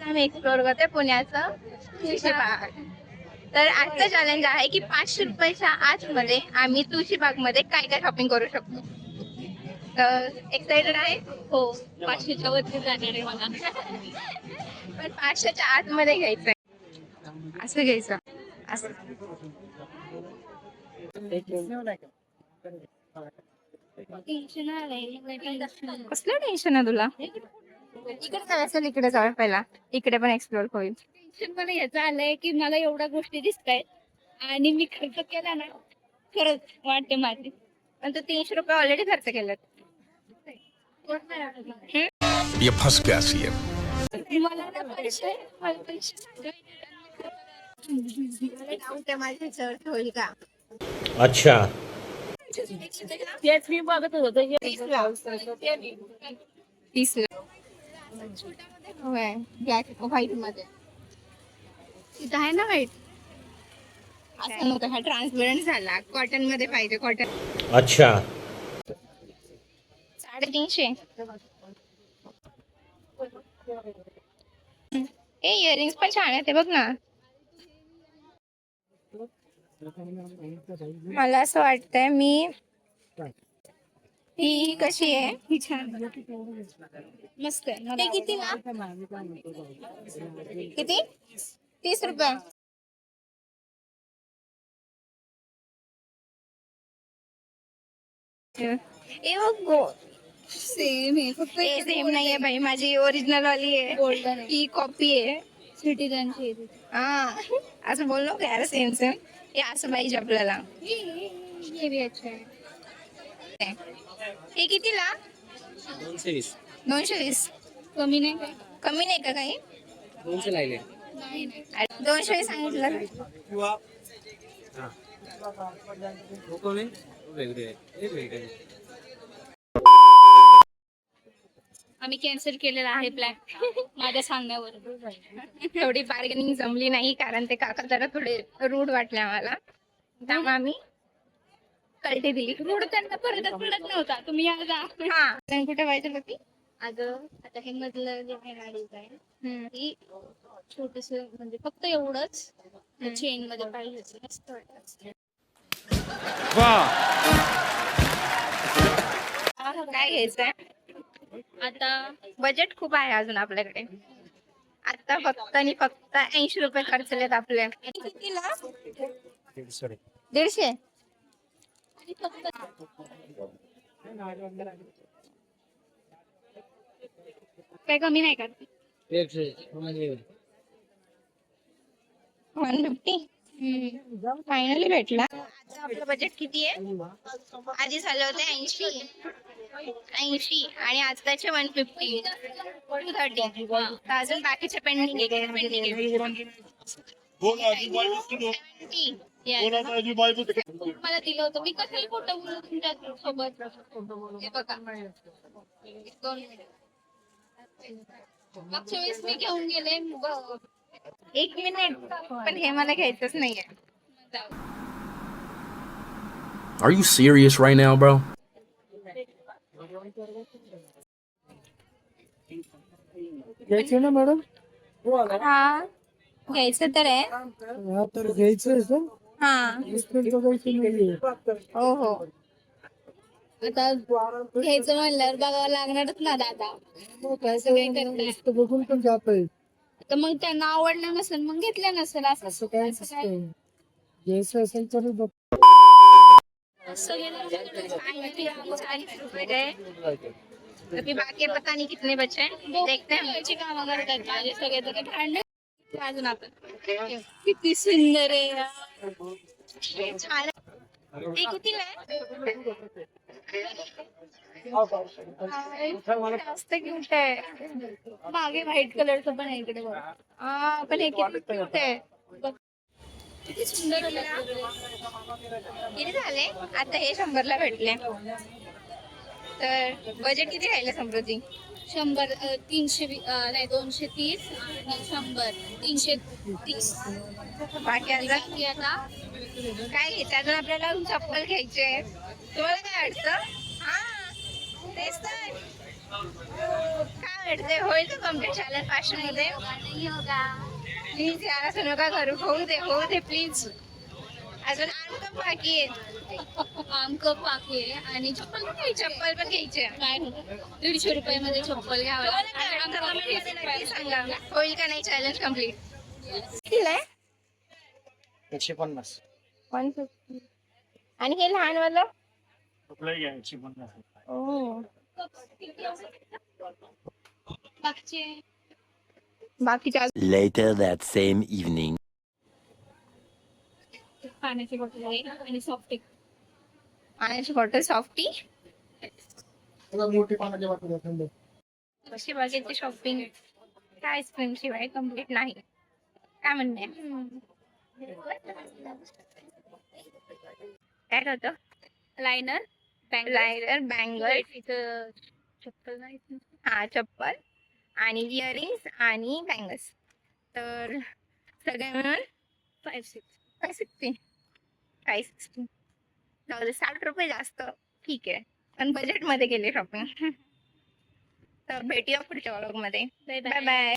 आम्ही एक्सप्लोर करतोय पुण्याचं तुळशीबाग. तर आजचं चॅलेंज आहे की 500 रुपयाच्या आतमध्ये आम्ही तुळशीबाग मध्ये काय काय शॉपिंग करू शकतो. तर एक्साइटेड आहे. हो 500च्या वरती जाणार आहे मला. पण 500च्या आतमध्ये घ्यायचंय. असं घ्यायचं असं. टेन्शन आलंय. कसलं टेन्शन आहे तुला? इकडे जाऊ असेल, इकडे जाऊ पहिला. इकडे पण एक्सप्लोर होईल. टेन्शन मला याचं आलंय की मला एवढ्या गोष्टी दिसतायत आणि मी खर्च केला ना खरंच वाटते माझी. पण तू 300 रुपये ऑलरेडी खर्च केलेत. ये फंस गया सीएम। मला ना पैसे माझ्या ह्याच्यावर होईल का? अच्छा तेच मी बघत होतो. 30ला होय, ब्लॅक व्हाईट मध्ये. तिथं आहे ना वाईट. असं नको, हा ट्रान्सपरंट झाला. कॉटन मध्ये पाहिजे. कॉटन अच्छा 350. ए इयरिंग्स पण छान आहे ते बघ ना. मला असं वाटतंय ही कशी आहे? ही छान मस्त आहे. ते कितीला? किती? 30 रुपये. ए गो सेम आहे फक्त सेम नाहीये भाई, माझी ओरिजिनल वाली आहे. गोल्डन ही कॉपी आहे. सिटीजनची हा असं बोललो का यार, सेम सेम. हे असं पाहिजे आपल्याला. हे बी अच्छा आहे. हे कितीला? 220 220. कमी नाही काय? कमी नाही का काही? 200 लागले. नाही नाही. 220 सांगितलं. आम्ही कॅन्सल केलेला आहे प्लॅन माझ्या सांगण्यावर. एवढी बार्गेनिंग जमली नाही कारण ते काका जरा थोडे रूड वाटले आम्हाला, त्यामुळे आम्ही कल्टी दिली. रोड त्यांना परतच पडत नव्हता. तुम्ही या जा. हा कुठे पाहिजे होती? अगं आता हे मधलं जे आहे ना डिझाईन ही छोटस म्हणजे फक्त एवढंच चेन मध्ये पाहिजे. मस्त वाटत. काय घ्यायचंय? आता बजेट खूप आहे अजून आपल्याकडे. आता फक्त आणि फक्त 80 रुपये खर्चलेत आपले. कितीला? 150. आणि फक्त काय कमी नाही का? 150. फायनली भेटला. आता आपलं बजेट किती आहे? आधी झालं होतं 80 आणि आजकालचे 150 230. तर अजून बाकीचे पेंडिंग मला दिलं होतं मी कशाला फोटो बोलू तुमच्या सोबत. हे बघा. मागच्या वेळेस मी घेऊन गेले. 1 मिनिट, पण हे मला घ्यायचंच नाहीये. Are you serious right now, bro? घ्यायचं ना मॅडम? हा घ्यायचं तर आहे. हा तर घ्यायचं का? हा डिस्काउंट बघायचं नाहीये. हो हो. आता घ्यायचं म्हणल्यावर बघावं लागणारच ना दादा. नुसतं बघून पण जात आहे. तर मग त्यांना आवडलं नसेल मग घेतलं नसेल असं असं काय नसतं. घ्यायचं असेल तर बघ. अभी बाकी पता नहीं कितने बचे हैं, देखते हैं. घरची कामं करतात माझे सगळे तर भांडे अजून आपण. किती सुंदर आहे यार. छान आहे. ते कितीला आहे? मस्त क्यूट आहे. मागे व्हाईट कलरचं पण आहे इकडे बघ. पण हे किती क्यूट आहे. किती सुंदर आहे ना. किती झाले? आता हे 100ला भेटले. तर बजेट किती राहिले समृद्धी? 100 320 नाही 230 आणि 100 330. बाकी अजून की आता काय घ्यायचं? अजून आपल्याला चप्पल घ्यायचे. तुम्हाला काय वाटतं? हा तेच तर. काय भेटते होईल का कम्प्लीट चॅलेंज 500 मध्ये प्लीज यार असं नका करू होऊ दे प्लीज अजून आमकं बाकी आहेत आमकं पाके आणि चप्पल पण घ्यायची. चप्पल पण घ्यायचे काय होतं 150 रुपयामध्ये चप्पल घ्यावं लागतं. आणि आमचं complete नक्की सांगा होईल का नाही चॅलेंज कम्प्लीट दिलाय 150. 150 आणि हे लहान वालं ओ बाकीचे बाकीच्या Later that same evening. पाण्याची बॉटल आहे आणि सॉफ्ट पाण्याची बॉटल सॉफ्टी मोठी पाण्याची बाटली आहे, थंड. अशी बागेची शॉपिंग त्या आईस्क्रीम शिवाय कम्प्लीट नाही काय म्हणणे काय होतं लायनर लायनर बँगल तिथं चप्पल नाही हा चप्पल आणि इयरिंग्स आणि बँगल्स तर सगळे मिळून 5-6 560 जाऊ दे 60 रुपये जास्त ठीक आहे पण बजेटमध्ये केली शॉपिंग तर भेटूया पुढच्या व्लॉगमध्ये बाय बाय बाय